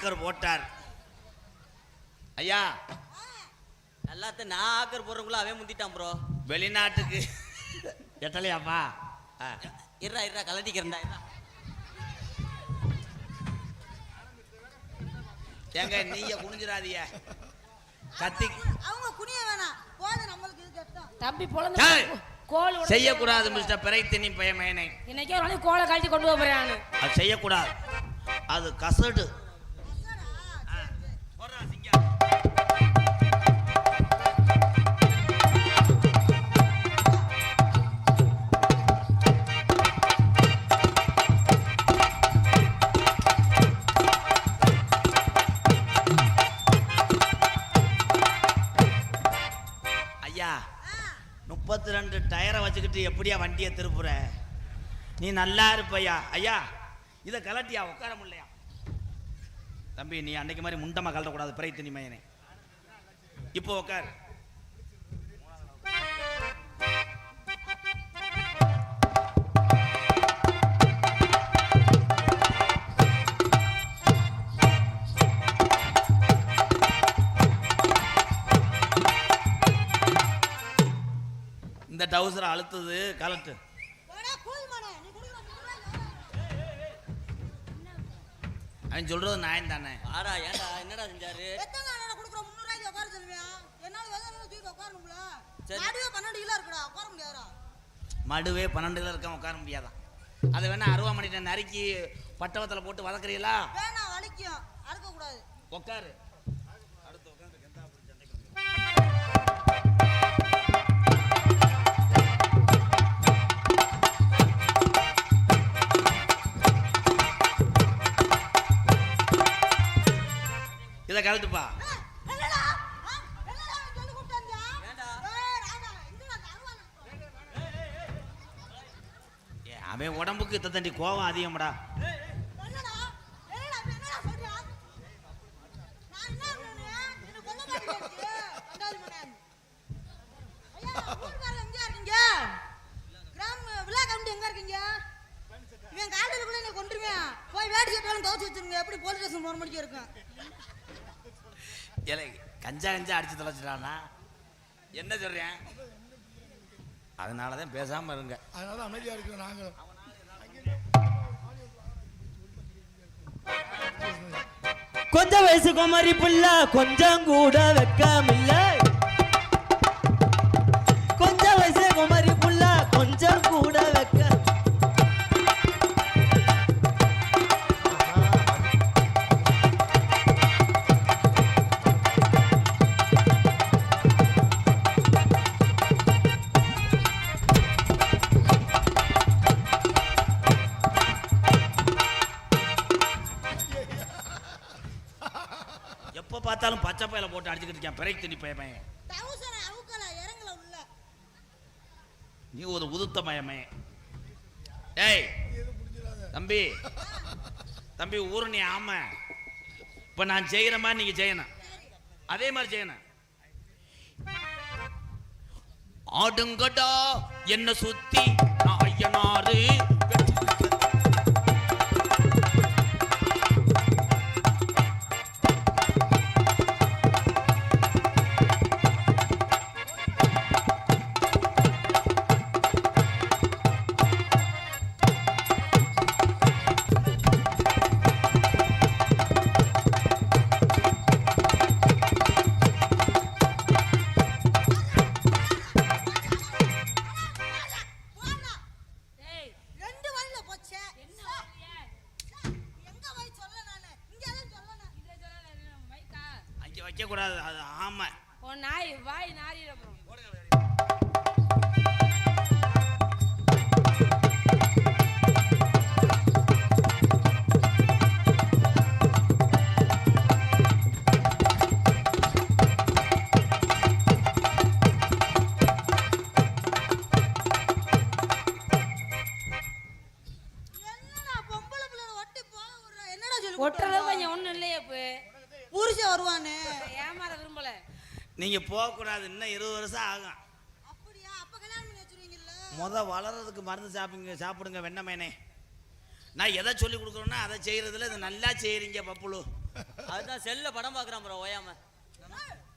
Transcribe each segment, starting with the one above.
ஆக்கர் போட்டார். ஐயா எல்லாத்தையும் நான் ஆக்கர் போடுறவங்கள அவன் முந்திட்டான் ப்ரோ. வெளிநாட்டுக்கு எட்டலையாப்பா? இருறா இருறா கலட்டிக்கிறேன்டா. ஏங்க நீங்க குனிஞ்சிராதீங்க. கத்தி அவங்க குனிய வேணாம். போது நம்மளுக்கு இது கஷ்டம். தம்பி பொளந்து கோல் செய்யக்கூடாது மிஸ்டர் பிரைத்தினி பயமேனே. இன்னைக்கு ஒரு நாளைக்கு கோலை கழட்டி கொண்டு போறேன். அது செய்யக்கூடாது, அது கசடு. ஐயா 32 டயரை வச்சுக்கிட்டு எப்படியா வண்டியை திருப்புற? நீ நல்லா இருப்பையா. ஐயா இதை கலட்டியா உட்கார முடியலையா? தம்பி நீ அன்னைக்கு மாதிரி முண்டமா கலட்டக்கூடாது பிரைத்தினி மயனே. இப்போ உட்கார். இந்த டவுசரை அழுத்துது கலட்டு. அவன் சொல்றது நியாயம் தானே? ஆடா ஏன்டா என்னடா செஞ்சாரு? எத்தனை நாளா குடுக்குற 300 ரூபாய்க்கு உட்கார சொல்லுவியா? என்னால வேதனை தூக்கி உட்காரணும்ல. மடுவே 12 கிலோ இருக்குடா, உட்கார முடியாதா? மடுவே 12 கிலோ இருக்க உட்கார முடியாதான். அதை வேணா அருவாமணிட்ட நறுக்கி பட்டவத்தில் போட்டு வதக்குறீங்களா? வேணா வலிக்கும், அறுக்க கூடாது. உட்காரு. இதை கலட்டுப்பா. அவன் உடம்புக்கு தண்டி கோவம் அதிகம்டா. கஞ்சா கஞ்சா அடிச்சு தொலைச்சிட்டானா என்ன சொல்றேன்? அதனாலதான் பேசாம இருங்க. அதனால அமைதியா இருக்கிறோம் நாங்களும். கொஞ்சம் வயசு குமரி புள்ள கொஞ்சம் கூட வெக்கமில்ல. கொஞ்சம் வயசு குமரி புள்ள கொஞ்சம் கூட வெக்க. பார்த்தாலும் பச்சை பையில போட்டு அடிச்சுக்கிட்டு இருக்கேன் பிரைத்தினி பயமே. நீ ஒரு உதுத்த மயமே. ஏய் தம்பி தம்பி ஊரணி ஆம இப்ப நான் செய்யற மாதிரி நீங்க செய்யணும். அதே மாதிரி செய்யணும். ஆடுங்கடா என்ன சுத்தி நான் ஐயனாரு. வைக்க கூடாது, அது ஆமா. ஓ நாய் வாய் நாரிட போறோம். ஒட்டுறது கொஞ்சம் ஒண்ணும் இல்லையே. புருஷன் வருவானே ஏமாற விரும்பல. நீங்க போக கூடாது, இன்னும் 20 வருஷம் ஆகும். அப்படியா? அப்ப கல்யாணம் பண்ணி வச்சிருவீங்கல்ல. வளர்றதுக்கு மருந்து சாப்பிடுங்க வெண்ணமேனே. நான் எதை சொல்லி கொடுக்குறேன்னா அதை செய்யறதுல இது நல்லா செய்யறீங்க பப்புளு. அதுதான் செல்ல படம் பார்க்குறான் ப்ரோ ஓயாம.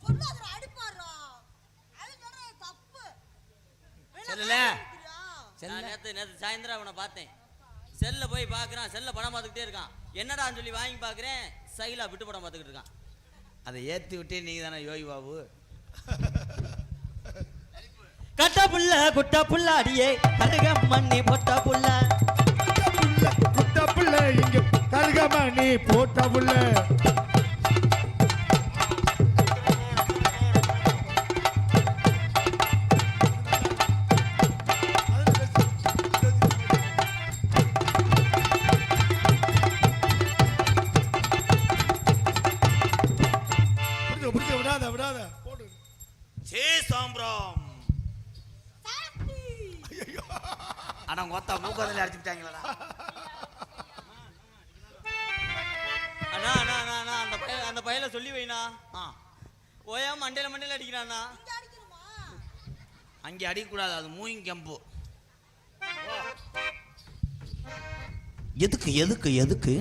சொல்லாதடா அடிப்பாரா. அது சொல்றது தப்பு. செல்லுல நான் நேத்து சாயந்தரம் அவனை பார்த்தேன். செல்ல போய் பார்க்குறான், செல்ல படம் பார்த்துக்கிட்டே இருக்கான். என்னடான்னு சொல்லி வாங்கி பார்க்குறேன், சைலா விட்டு படம் பார்த்துக்கிட்டு இருக்கான். அதை ஏற்றி விட்டே நீங்க தானே யோகி பாபு. கட்ட புள்ள குட்ட புள்ள அடியே கருகம் மண்ணி பொட்ட புள்ள குட்ட புள்ள இங்க கருகமணி போட்ட புள்ள. விடாத விடாத போடு. சே சாம்பிரம். ஆனா கொத்தா மூக்கத்துல அடிச்சுட்டாங்களா? அண்ணா அண்ணா அண்ணா அண்ணா அந்த பையல சொல்லி வைனா. ஓயாம மண்டையில அடிக்கிறானா. இங்க அடிக்கணுமா? அங்கே அடிக்கக்கூடாது, அது மூயிங் கம்பு. எதுக்கு எதுக்கு எதுக்கு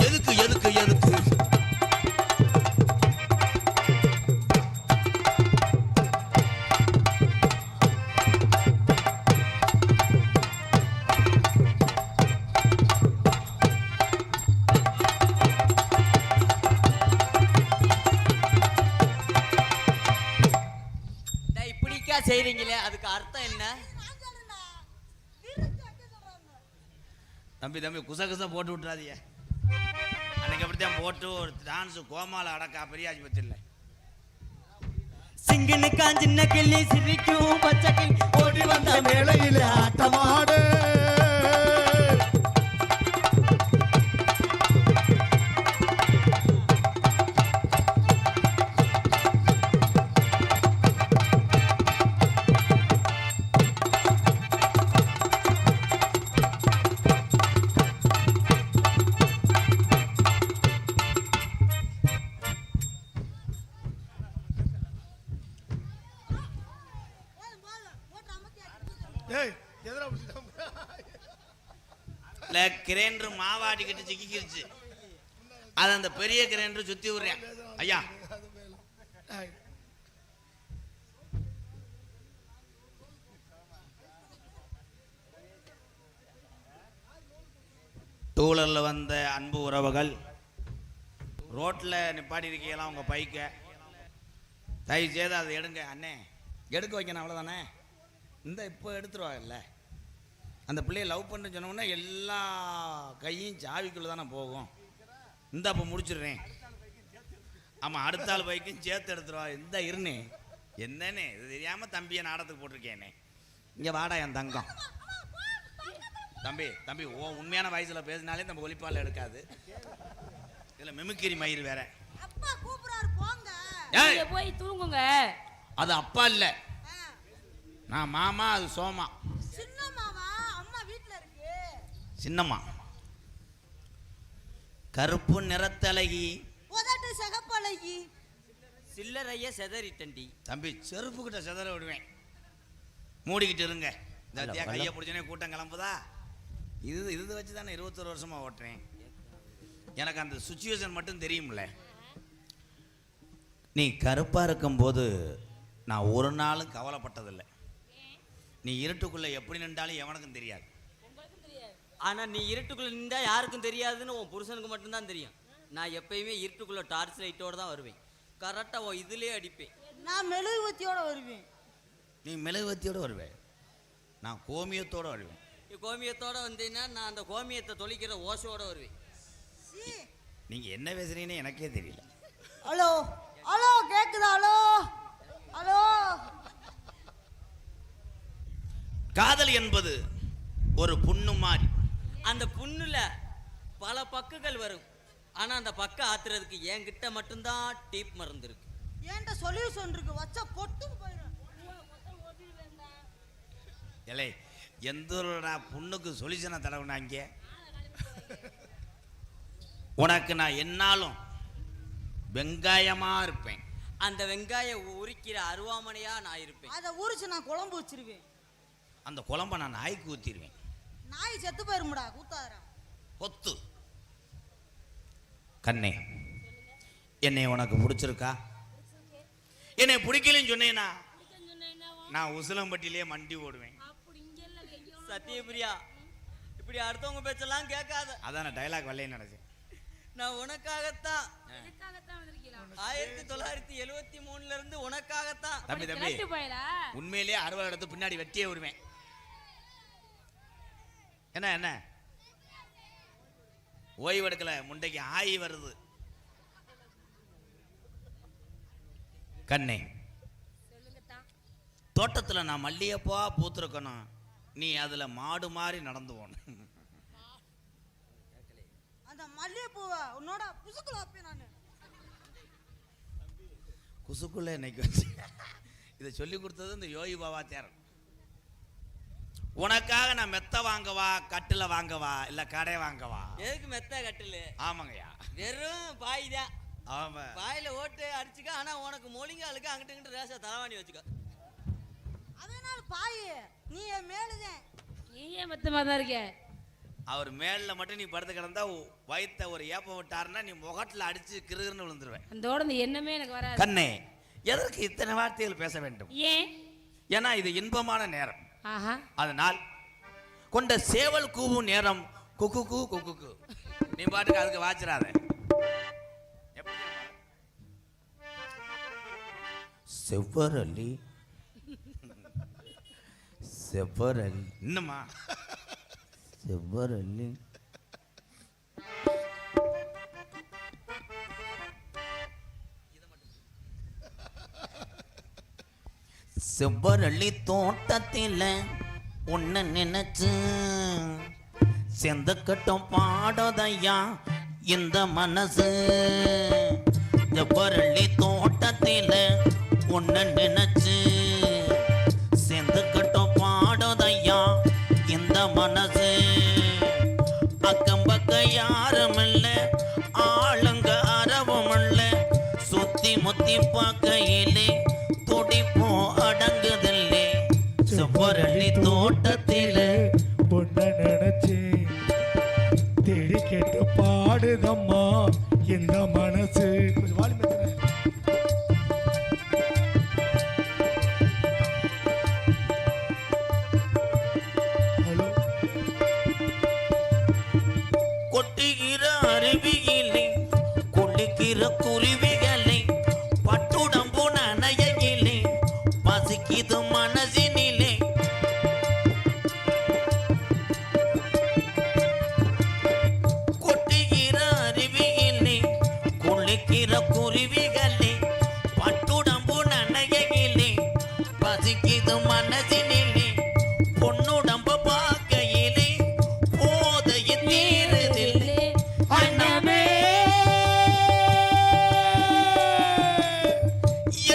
எதுக்கு எதுக்கு எதுக்கு இப்படிக்கா செய்றீங்களே, அதுக்கு அர்த்தம் என்ன? நான் சொல்றேன்டா. வீரத்தை வைக்க சொல்றாங்க. தம்பி தம்பி குச குச போட்டு விட்டுறாதீங்க. அன்னைக்கு அப்படித்தான் போட்டு ஒரு டான்ஸ் கோமால அடக்கா பெரிய ஆஸ்பத்திரியில். சிங்கினு காஞ்சின்ன கிள்ளி சிரிக்கும் பச்சை கிளி ஓடி வந்த மேலையில ஆட்டமாடு. கிரைண்டர் மாவாட்டிக்கிட்டு சிக்கிக்கிருச்சு. அது அந்த பெரிய கிரைண்டர் சுத்தி விடுறேன். ஐயா டூலர்ல வந்த அன்பு உறவுகள், ரோட்ல நிப்பாடி இருக்கீங்களா உங்க பைக்க, தயவு செய்து அதை எடுங்க. அண்ணே எடுக்க வைக்கணும், அவ்வளோதானே. இந்த இப்போ எடுத்துருவாங்கல்ல. அந்த பிள்ளைய லவ் பண்ண சொன்னோன்னா எல்லா கையும் சாவிக்குள்ளே தானே போகும். இந்த அப்போ முடிச்சிடுறேன். ஆமாம், அடுத்த ஆள் பைக்கும் சேர்த்து எடுத்துருவா. இந்த இருனே என்னன்னே இது தெரியாமல் தம்பியை நாடத்துக்கு போட்டிருக்கேனே. இங்கே வாடா என் தங்கம். தம்பி தம்பி ஓ உண்மையான வயசில் பேசினாலே நம்ம ஒலிப்பால் எடுக்காது. இதில் மிமிக்கிரி மயிர் வேற. அப்பா கூப்பிடுறாரு போங்க. நீங்க போய் தூங்குங்க. அது அப்பா இல்லை, நான் மாமா, அது சோமா. சின்னம்மாவா? அம்மா வீட்ல இருக்கு. சின்னம்மா கருப்பு நிறத்தழகி, உதட்டு சகப்பழகி, சில்லறைய செதறிட்டண்டி. தம்பி செருப்பு கிட்ட செதற விடுவேன். மூடிக்கிட்டு இருங்க. இந்த கையை பிடிச்சனே கூட்டம் கிளம்புதா. இது வச்சு தானே 21 வருஷமா ஓட்டுறேன். எனக்கு அந்த சுச்சுவேஷன் மட்டும் தெரியும்ல. நீ கருப்பா இருக்கும்போது நான் ஒரு நாளும் கவலைப்பட்டதில்லை. நீ இருட்டுக்குள்ள எப்படி நின்றாலும் எவனுக்கும் தெரியாது. ஆனா நீ இருட்டுக்குள்ள நின்றா யாருக்கும் தெரியாதுன்னு உன் புருஷனுக்கு மட்டும்தான் தெரியும். நான் எப்பயுமே இருட்டுக்குள்ள டார்ச் லைட்டோட தான் வருவேன். கரெக்டா இதுலயே அடிப்பேன். நான் மெழுகுவத்தியோட வருவேன். நீ மெழுகுவத்தியோட வருவேன், நான் கோமியத்தோட வருவேன். கோமியத்தோட வந்தீங்கன்னா நான் அந்த கோமியத்தை தொலைக்கிற ஓசையோட வருவேன். நீங்க என்ன பேசுறீங்கன்னு எனக்கே தெரியல. ஹலோ ஹலோ கேக்குதா? Hello hello. காதல் என்பது ஒரு புண்ணு மாதிரி. அந்த புண்ணுல பல பக்குகள் வரும். ஆனா அந்த பக்க ஆத்துறதுக்கு என்கிட்ட மட்டும்தான் டீப் மருந்து இருக்கு. ஏன்டா சொல்யூஷன் இருக்கு, வச்சா பொட்டுக்கு போயிடும். இல்லை எந்த புண்ணுக்கு சொல்யூஷனை தடவுனாங்க. உனக்கு நான் என்னாலும் வெங்காயமா இருப்பேன். அந்த வெங்காயம் உரிக்கிற அருவாமனையா நான் இருப்பேன். அதை உரிச்சு நான் குழம்பு வச்சிருவேன். அந்த குழம்ப நான் நாய்க்கு ஊத்திடுவேன். நாய் செத்து போயிருமுடா கூத்தாதரா. பொத்து. கண்ணே, என்னை உனக்கு பிடிச்சிருக்கா? என்னை பிடிக்கலன்னு சொன்னேன்னா நான் உசிலம்பட்டியிலே மண்டி ஓடுவேன். சத்தியபிரியா, இப்படி அடுத்தவங்க பேச்செல்லாம் கேட்காத. அதான் நான் டைலாக் வரலன்னு நினைச்சேன். நான் உனக்காகத்தான் 1973 இருந்து உனக்காகத்தான். தம்பி தம்பி, உண்மையிலேயே அறுவடை எடுத்து பின்னாடி வெட்டியே விடுவேன். என்ன என்ன ஓய்வு எடுக்கல, முண்டைக்கு ஆயி வருது. கண்ணே, தோட்டத்துல நான் மல்லிகைப்பூவா பூத்திருக்கணும், நீ அதுல மாடு மாதிரி நடந்து போகணும். அந்த மல்லிகைப்பூவை உன்னோட புசுக்குள்ள வைப்பேன் நானு. குசுக்குள்ள இன்னைக்கு வச்சு இதை சொல்லி கொடுத்தது இந்த யோகி பாபா தேரன். உனக்காக நான் மெத்த வாங்கவா, கட்டில வாங்கவா, இல்ல கடை வாங்கவா? எதுக்கு மெத்த கட்டில்? ஆமாங்கய்யா, வெறும் பாய் தான். ஆமா, பாயில ஓட்டு அடிச்சுக்க. ஆனா உனக்கு மொழிங்காலுக்கு அங்கிட்டு இங்கிட்டு ரேசா தலைவாணி வச்சுக்க. அதனால பாய் நீ என் மேலுதான். நீ ஏன் மொத்தமா தான் இருக்க? அவர் மேல மட்டும் நீ படுத்து கிடந்தா வயித்த ஒரு ஏப்பம் விட்டாருன்னா நீ முகத்துல அடிச்சு கிருகிருன்னு விழுந்துருவேன். அந்தோட இந்த எண்ணமே எனக்கு வராது. கண்ணே, எதற்கு இத்தனை வார்த்தைகள் பேச வேண்டும்? ஏன்? ஏன்னா இது இன்பமான நேரம். ஆஹா, அதனால் கொண்ட சேவல் கூவும் நேரம் குக்கு கூ குக்கு கூ. நீ பாட்டுக்கு அதுக்கு வாச்சிடாத. செவ்வரளி செவ்வரளி இன்னுமா செவ்வரளி செவ்வரளி தோட்டத்தில் உன்னை நினைச்சு செந்தக்கட்டம் பாடதையா இந்த மனசு. செவ்வரளி தோட்டத்தில் உன்னை நினைச்சு செந்தக்கட்டம் பாடதையா இந்த மனசு. அக்கம் பக்கம் யாரும் இல்ல, ஆளுங்க அறவும் இல்ல, சுத்தி முத்தி பார்க்கையிலே துடிப்போ அடங்குதில்லை. செவ்வரளி தோட்டத்தில உன்னை நினைச்சு தேடி கேட்டு பாடுதம்மா இந்த மனசு. கொஞ்சம் வாலி மெத்தன. ஹலோ. கொட்டுகிற அருவியிலே குளிக்கிற குருவிகளை பட்டுடம்பு நனையிலே பசிக்குது மனசினிலே. கொட்டுகிற அருவியிலே குளிக்கிற குருவிகளை பட்டுடம்பு நனையிலே பசிக்குது மனசினிலே. பொன்னுடம்பு பார்க்கையிலே போதைய தீருதில்லை. அண்ணமே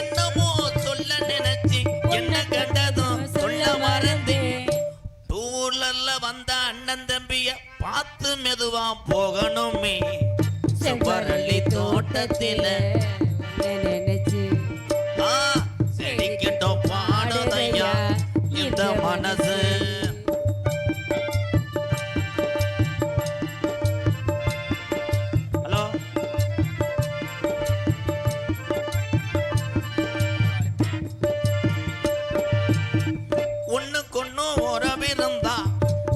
என்னமோ சொல்ல நினைச்சு என்ன கண்டதும் சொல்ல மறந்தேன். டூர்ல வந்த அண்ணன் தம்பிய பார்த்து மெதுவா போகணுமே. செவ்வரளி தோட்டத்தில நினைச்சு செடிக்கிட்டோம் பாடுதையா இந்த மனசு. ஹலோ, ஒண்ணுக்கொன்னு உறவிருந்தா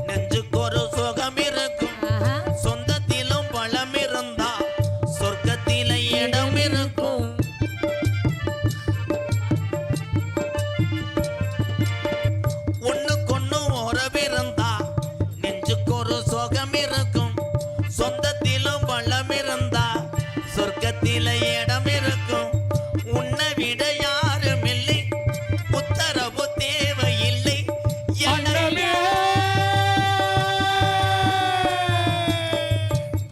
நெஞ்சுக்கு ஒரு சுகம் இருக்கும். ஆஹா, சொந்தத்திலும் பழம் இருந்தா சொர்க்கத்தில இடம் இருக்கும். ஒண்ணுக்கொன்னு உறவிருந்தா நெஞ்சுக்கு ஒரு சுகம் இருக்கும். சொந்தத்திலும் பழம் இருந்தா சொர்க்கத்தில இடம் இருக்கும். உன்னை விட யாரும் இல்லை, உத்தரவு தேவையில்லை. எனவே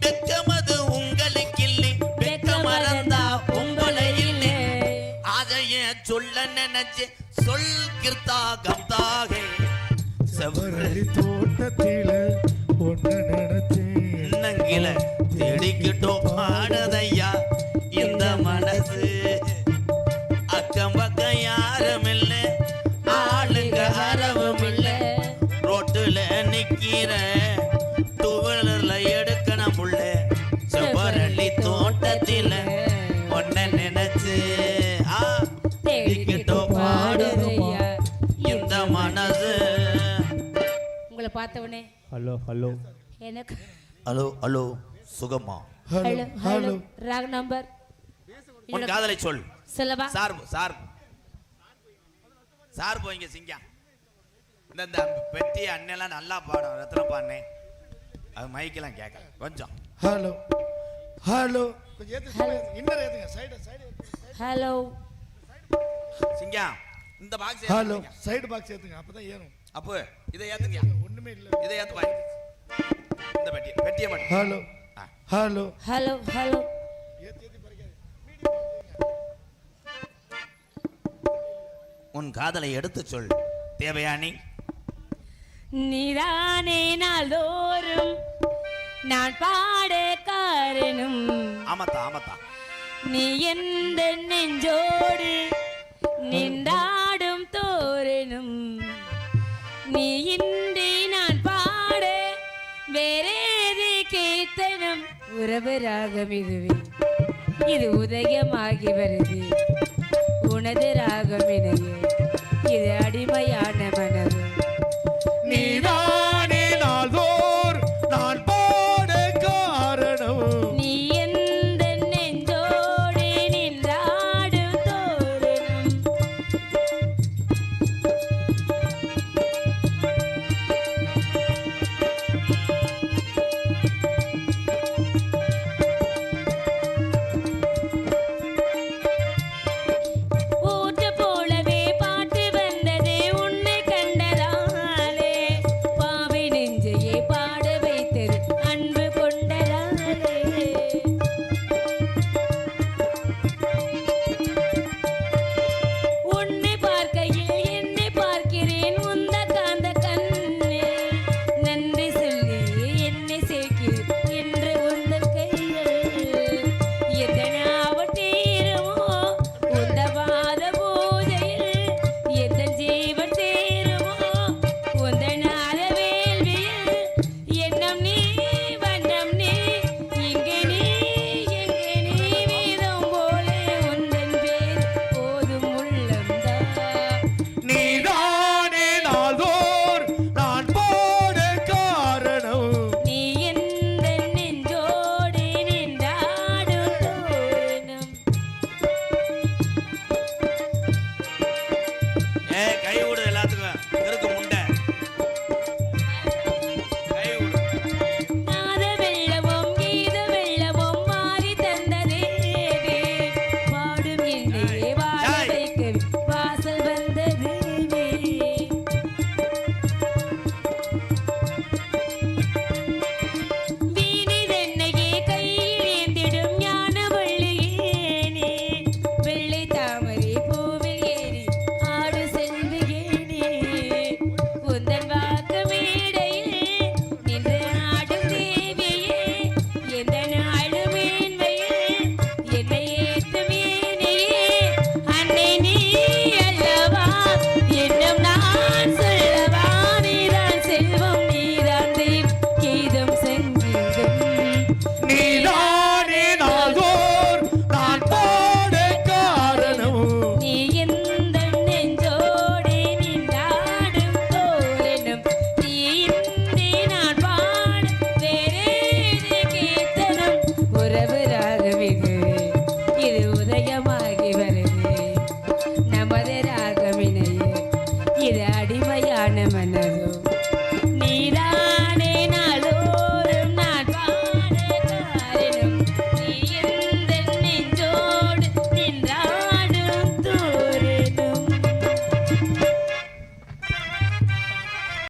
வெட்கமது உங்களுக்கில்லை, வெட்க மறந்தா உங்களை இல்லை. அதைய சொல்ல நினைச்சு சொல் கிருத்தாகம்தாக. செவ்வரளி தோட்டத்தில உன்னை நினைச்சு நங்கில தேடிக்கிட்டோம் பாடுதையா இந்த மனசு. அக்கம் பக்கம் யாரும் இல்ல, ஆளுங்க அறவும் இல்ல, ரோட்டுல நிக்கிற துவளர்ல எடுக்கணும் புள்ள செவ்வரளி தோட்டத்தில ஒன்ன நினைச்சு தேடிக்கிட்டோம் பாடுதையா இந்த மனசு. உங்களை பார்த்தவனே ஹலோ ஹலோ எனக்கு ஹலோ ஹலோ சுகமா ஹலோ ஹலோ ராங் நம்பர். உன் காதலை சொல். சொல்லவா? சார் சார் சார் போய்ங்க சிங்கம். இந்த பெட்டி அண்ணெல்லாம் நல்லா பாடும், ரத்ன பாண்ணே. அது மைக்கெல்லாம் கேட்கல கொஞ்சம். ஹலோ ஹலோ கொஞ்சம் ஏத்து இன்னர் ஏத்துங்க சைடு சைடு ஹலோ சிங்கம் இந்த பாக்ஸ் ஹலோ சைடு பாக்ஸ் ஏத்துங்க அப்பதான் ஏறும். அப்போ இதை ஏத்துங்க. ஒண்ணுமே இல்ல. இதை ஏத்து பாய். இந்த பெட்டியை மட்டும். ஹலோ ஹலோ ஹலோ ஹலோ ஏத்தி ஏத்தி பறிக்காத. உன் காதலை எடுத்து சொல் தேவயானி. நீதானே நாள்தோறும் நான் பாட காரணம். ஆமத்தா ஆமத்தா. நீ எந்த நெஞ்சோடு நின்றாடும் தோரணும். நீ இன்றி நான் பாட வேறேது கீர்த்தனம். உறவு ராகம் இதுவே, இது உதயமாகி வருது. உனது ராகம் இணைய, இது அடிமையான மனது. நீதான்